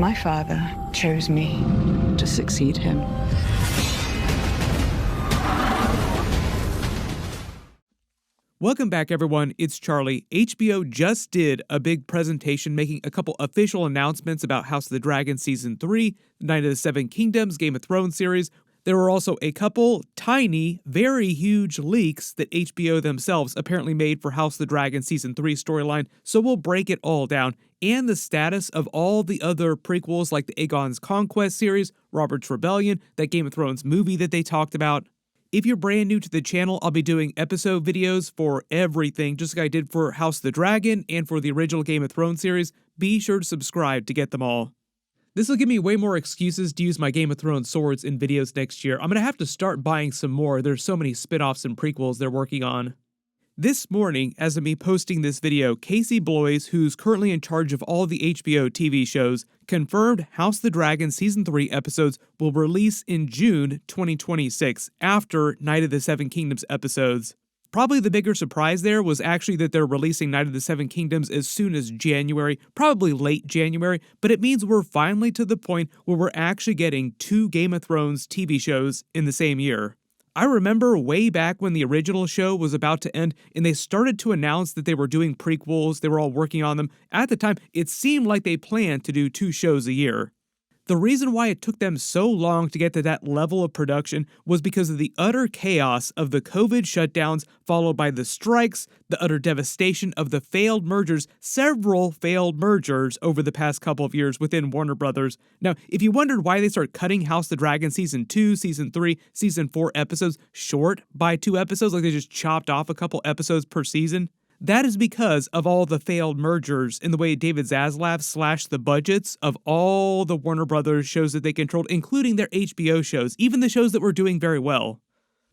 My father chose me to succeed him. Welcome back, everyone. It's Charlie. HBO just did a big presentation making a couple official announcements about House of the Dragon Season 3, Night of the Seven Kingdoms, Game of Thrones series. There were also a couple tiny, very huge leaks that HBO themselves apparently made for House of the Dragon Season 3 storyline, so we'll break it all down, and the status of all the other prequels like the Aegon's Conquest series, Robert's Rebellion, that Game of Thrones movie that they talked about. If you're brand new to the channel, I'll be doing episode videos for everything, just like I did for House of the Dragon and for the original Game of Thrones series. Be sure to subscribe to get them all. This will give me way more excuses to use my Game of Thrones swords in videos next year. I'm going to have to start buying some more. There's so many spin-offs and prequels they're working on. This morning, as of me posting this video, Casey Bloys, who's currently in charge of all the HBO TV shows, confirmed House of the Dragon Season 3 episodes will release in June 2026, after Night of the Seven Kingdoms episodes. Probably the bigger surprise there was actually that they're releasing Night of the Seven Kingdoms as soon as January, probably late January, but it means we're finally to the point where we're actually getting 2 Game of Thrones TV shows in the same year. I remember way back when the original show was about to end and they started to announce that they were doing prequels, they were all working on them. At the time, it seemed like they planned to do 2 shows a year. The reason why it took them so long to get to that level of production was because of the utter chaos of the COVID shutdowns, followed by the strikes, the utter devastation of the failed mergers, several failed mergers over the past couple of years within Warner Brothers. Now, if you wondered why they started cutting House of the Dragon Season 2, Season 3, Season 4 episodes short by 2 episodes, like they just chopped off a couple episodes per season, that is because of all the failed mergers and the way David Zaslav slashed the budgets of all the Warner Brothers shows that they controlled, including their HBO shows, even the shows that were doing very well.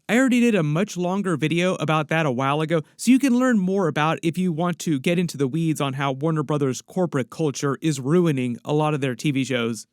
I already did a much longer video about that a while ago, so you can learn more about if you want to get into the weeds on how Warner Brothers corporate culture is ruining a lot of their TV shows.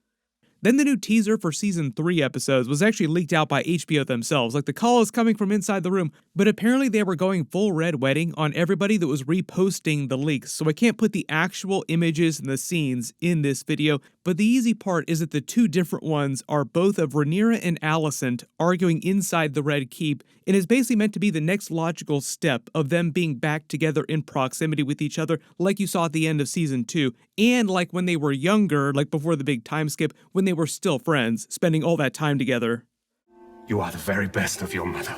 Then the new teaser for Season 3 episodes was actually leaked out by HBO themselves, like the call is coming from inside the room, but apparently they were going full red wedding on everybody that was reposting the leaks, so I can't put the actual images and the scenes in this video, but the easy part is that the 2 different ones are both of Rhaenyra and Alysanne arguing inside the Red Keep, and is basically meant to be the next logical step of them being back together in proximity with each other, like you saw at the end of Season 2, and like when they were younger, like before the big time skip, when they were still friends, spending all that time together. You are the very best of your mother.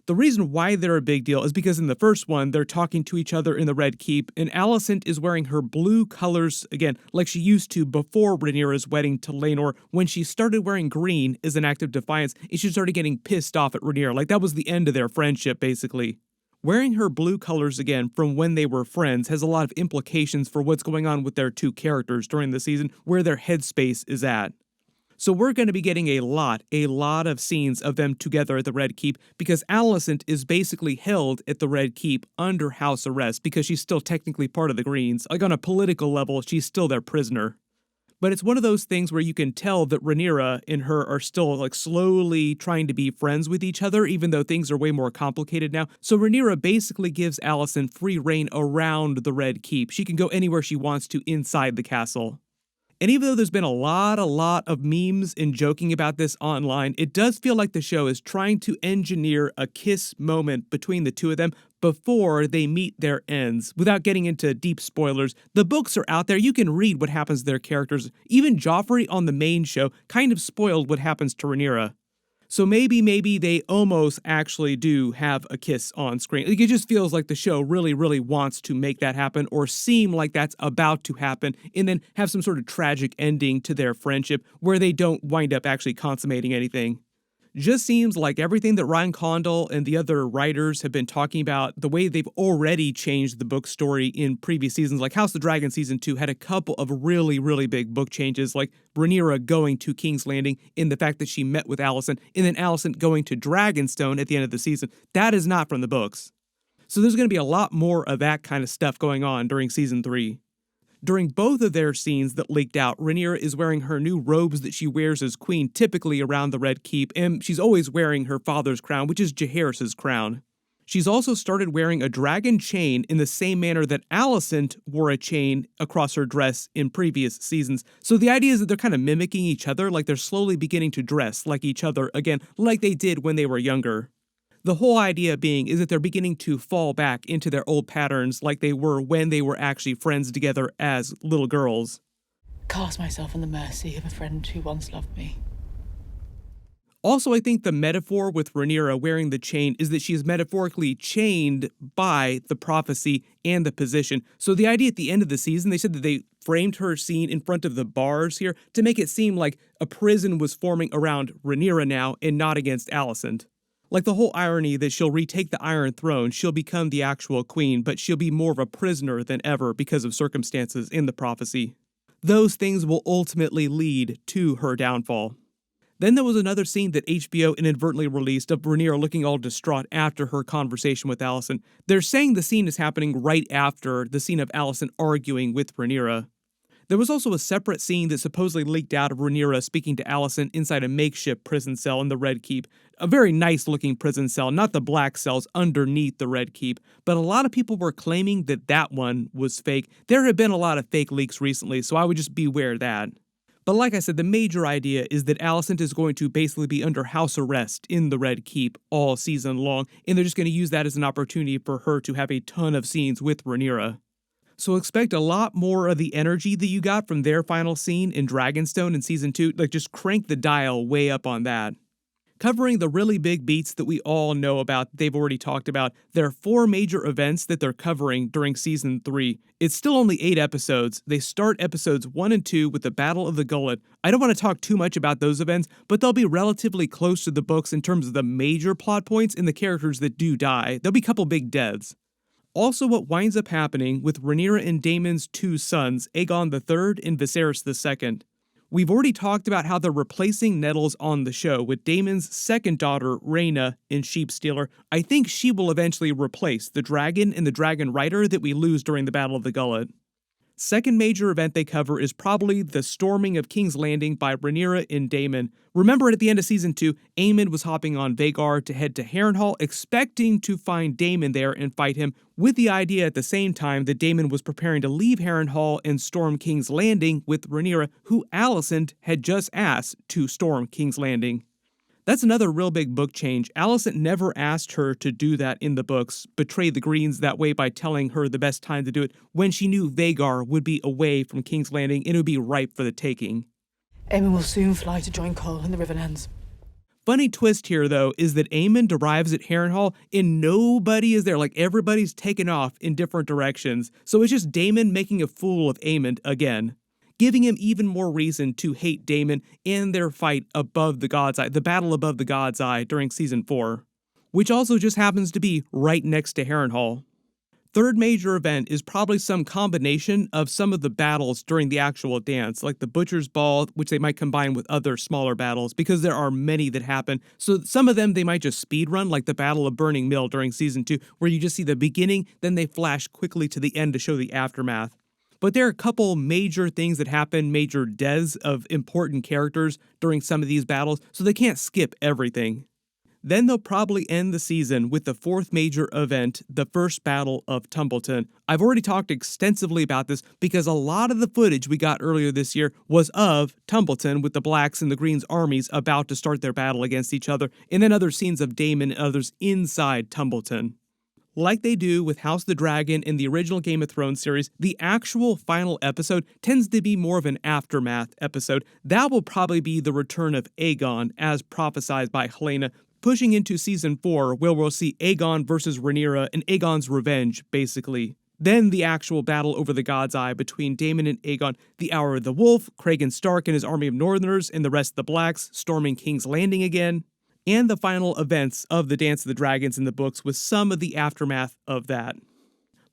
The reason why they're a big deal is because in the first one, they're talking to each other in the Red Keep, and Alysanne is wearing her blue colors again, like she used to before Rhaenyra's wedding to Laenor, when she started wearing green as an act of defiance, and she started getting pissed off at Rhaenyra. Like, that was the end of their friendship, basically. Wearing her blue colors again from when they were friends has a lot of implications for what's going on with their 2 characters during the season, where their headspace is at. So we're going to be getting a lot of scenes of them together at the Red Keep, because Alysanne is basically held at the Red Keep under house arrest because she's still technically part of the Greens. Like, on a political level, she's still their prisoner. But it's one of those things where you can tell that Rhaenyra and her are still like slowly trying to be friends with each other, even though things are way more complicated now. So Rhaenyra basically gives Alysanne free reign around the Red Keep. She can go anywhere she wants to inside the castle. And even though there's been a lot of memes and joking about this online, it does feel like the show is trying to engineer a kiss moment between the 2 of them before they meet their ends. Without getting into deep spoilers, the books are out there. You can read what happens to their characters. Even Joffrey on the main show kind of spoiled what happens to Rhaenyra. So maybe they almost actually do have a kiss on screen. Like, it just feels like the show really wants to make that happen, or seem like that's about to happen, and then have some sort of tragic ending to their friendship where they don't wind up actually consummating anything. Just seems like everything that Ryan Condal and the other writers have been talking about, the way they've already changed the book story in previous seasons, like House of the Dragon Season 2 had a couple of really big book changes, like Rhaenyra going to King's Landing, in the fact that she met with Alysanne, and then Alysanne going to Dragonstone at the end of the season. That is not from the books. So there's going to be a lot more of that kind of stuff going on during Season 3. During both of their scenes that leaked out, Rhaenyra is wearing her new robes that she wears as queen, typically around the Red Keep, and she's always wearing her father's crown, which is Jaehaerys' crown. She's also started wearing a dragon chain in the same manner that Alysanne wore a chain across her dress in previous seasons. So the idea is that they're kind of mimicking each other, like they're slowly beginning to dress like each other again, like they did when they were younger. The whole idea being is that they're beginning to fall back into their old patterns like they were when they were actually friends together as little girls. Cast myself on the mercy of a friend who once loved me. Also, I think the metaphor with Rhaenyra wearing the chain is that she is metaphorically chained by the prophecy and the position. So the idea at the end of the season, they said that they framed her scene in front of the bars here to make it seem like a prison was forming around Rhaenyra now and not against Alysanne. Like the whole irony that she'll retake the Iron Throne, she'll become the actual queen, but she'll be more of a prisoner than ever because of circumstances in the prophecy. Those things will ultimately lead to her downfall. Then there was another scene that HBO inadvertently released of Rhaenyra looking all distraught after her conversation with Alysanne. They're saying the scene is happening right after the scene of Alysanne arguing with Rhaenyra. There was also a separate scene that supposedly leaked out of Rhaenyra speaking to Alysanne inside a makeshift prison cell in the Red Keep. A very nice looking prison cell, not the black cells underneath the Red Keep, but a lot of people were claiming that that one was fake. There have been a lot of fake leaks recently, so I would just beware of that. But like I said, the major idea is that Alysanne is going to basically be under house arrest in the Red Keep all season long, and they're just going to use that as an opportunity for her to have a ton of scenes with Rhaenyra. So expect a lot more of the energy that you got from their final scene in Dragonstone in Season 2, like just crank the dial way up on that. Covering the really big beats that we all know about, they've already talked about, there are 4 major events that they're covering during Season 3. It's still only 8 episodes. They start episodes 1 and 2 with the Battle of the Gullet. I don't want to talk too much about those events, but they'll be relatively close to the books in terms of the major plot points and the characters that do die. There'll be a couple big deaths. Also, what winds up happening with Rhaenyra and Daemon's 2 sons, Aegon III and Viserys II. We've already talked about how they're replacing Nettles on the show with Daemon's second daughter, Rhaena, in Sheepstealer. I think she will eventually replace the dragon and the dragon rider that we lose during the Battle of the Gullet. Second major event they cover is probably the storming of King's Landing by Rhaenyra and Daemon. Remember at the end of Season 2, Aemond was hopping on Vhagar to head to Harrenhal, expecting to find Daemon there and fight him, with the idea at the same time that Daemon was preparing to leave Harrenhal and storm King's Landing with Rhaenyra, who Alysanne had just asked to storm King's Landing. That's another real big book change. Alysanne never asked her to do that in the books, betrayed the Greens that way by telling her the best time to do it when she knew Vhagar would be away from King's Landing and it would be ripe for the taking. Aemond will soon fly to join Cole in the Riverlands. Funny twist here, though, is that Aemond arrives at Harrenhal and nobody is there. Like, everybody's taken off in different directions. So it's just Daemon making a fool of Aemond again, giving him even more reason to hate Daemon and their fight above the God's Eye, the battle above the God's Eye during Season 4, which also just happens to be right next to Harrenhal. Third major event is probably some combination of some of the battles during the actual dance, like the Butcher's Ball, which they might combine with other smaller battles, because there are many that happen. So some of them they might just speedrun, like the Battle of Burning Mill during Season 2, where you just see the beginning, then they flash quickly to the end to show the aftermath. But there are a couple major things that happen, major deaths of important characters during some of these battles, so they can't skip everything. Then they'll probably end the season with the 4th major event, the First Battle of Tumbleton. I've already talked extensively about this because a lot of the footage we got earlier this year was of Tumbleton with the Blacks and the Greens armies about to start their battle against each other, and then other scenes of Daemon and others inside Tumbleton. Like they do with House of the Dragon in the original Game of Thrones series, the actual final episode tends to be more of an aftermath episode. That will probably be the return of Aegon, as prophesied by Helaena, pushing into Season 4, where we'll see Aegon versus Rhaenyra and Aegon's revenge, basically. Then the actual battle over the God's Eye between Daemon and Aegon, the Hour of the Wolf, Cregan Stark and his army of Northerners, and the rest of the Blacks storming King's Landing again, and the final events of the Dance of the Dragons in the books with some of the aftermath of that.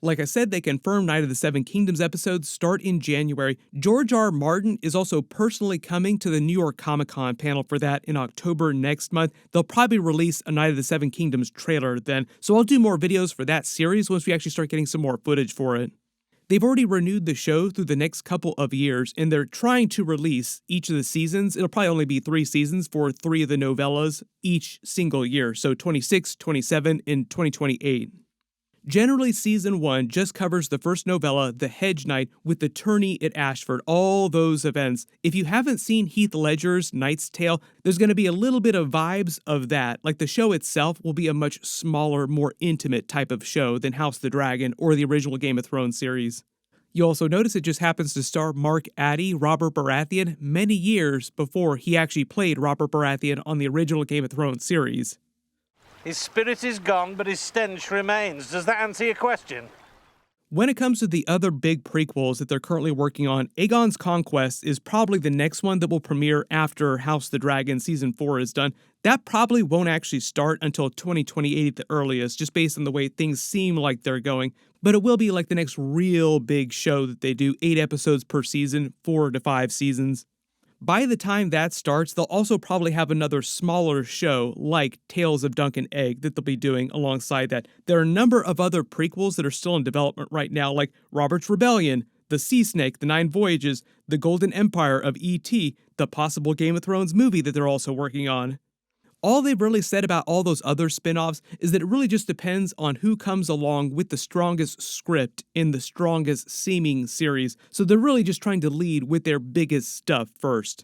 Like I said, they confirmed Night of the Seven Kingdoms episodes start in January. George R. Martin is also personally coming to the New York Comic-Con panel for that in October next month. They'll probably release a Night of the Seven Kingdoms trailer then, so I'll do more videos for that series once we actually start getting some more footage for it. They've already renewed the show through the next couple of years, and they're trying to release each of the seasons. It'll probably only be 3 seasons for 3 of the novellas each single year, so 26, 27, and 2028. Generally, Season 1 just covers the first novella, The Hedge Knight, with the tourney at Ashford, all those events. If you haven't seen Heath Ledger's Knight's Tale, there's going to be a little bit of vibes of that. Like, the show itself will be a much smaller, more intimate type of show than House of the Dragon or the original Game of Thrones series. You'll also notice it just happens to star Mark Addy, Robert Baratheon, many years before he actually played Robert Baratheon on the original Game of Thrones series. His spirit is gone, but his stench remains. Does that answer your question? When it comes to the other big prequels that they're currently working on, Aegon's Conquest is probably the next one that will premiere after House of the Dragon Season 4 is done. That probably won't actually start until 2028 at the earliest, just based on the way things seem like they're going. But it will be like the next real big show that they do, 8 episodes per season, 4 to 5 seasons. By the time that starts, they'll also probably have another smaller show like Tales of Dunk and Egg that they'll be doing alongside that. There are a number of other prequels that are still in development right now, like Robert's Rebellion, The Sea Snake, The 9 Voyages, The Golden Empire of E.T., the possible Game of Thrones movie that they're also working on. All they've really said about all those other spin-offs is that it really just depends on who comes along with the strongest script in the strongest seeming series, so they're really just trying to lead with their biggest stuff first.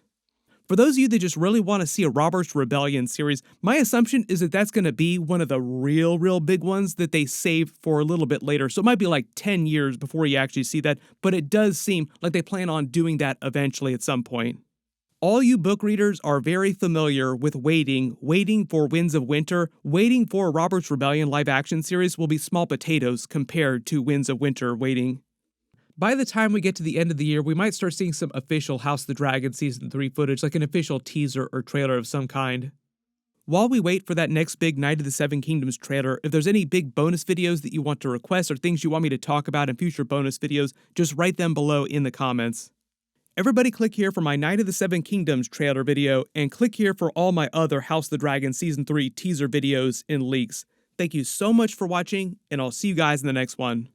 For those of you that just really want to see a Robert's Rebellion series, my assumption is that that's going to be one of the real big ones that they save for a little bit later, so it might be like 10 years before you actually see that, but it does seem like they plan on doing that eventually at some point. All you book readers are very familiar with waiting for Winds of Winter. Waiting for Robert's Rebellion live-action series will be small potatoes compared to Winds of Winter waiting. By the time we get to the end of the year, we might start seeing some official House of the Dragon Season 3 footage, like an official teaser or trailer of some kind. While we wait for that next big Night of the Seven Kingdoms trailer, if there's any big bonus videos that you want to request or things you want me to talk about in future bonus videos, just write them below in the comments. Everybody click here for my Night of the Seven Kingdoms trailer video, and click here for all my other House of the Dragon Season 3 teaser videos and leaks. Thank you so much for watching, and I'll see you guys in the next one.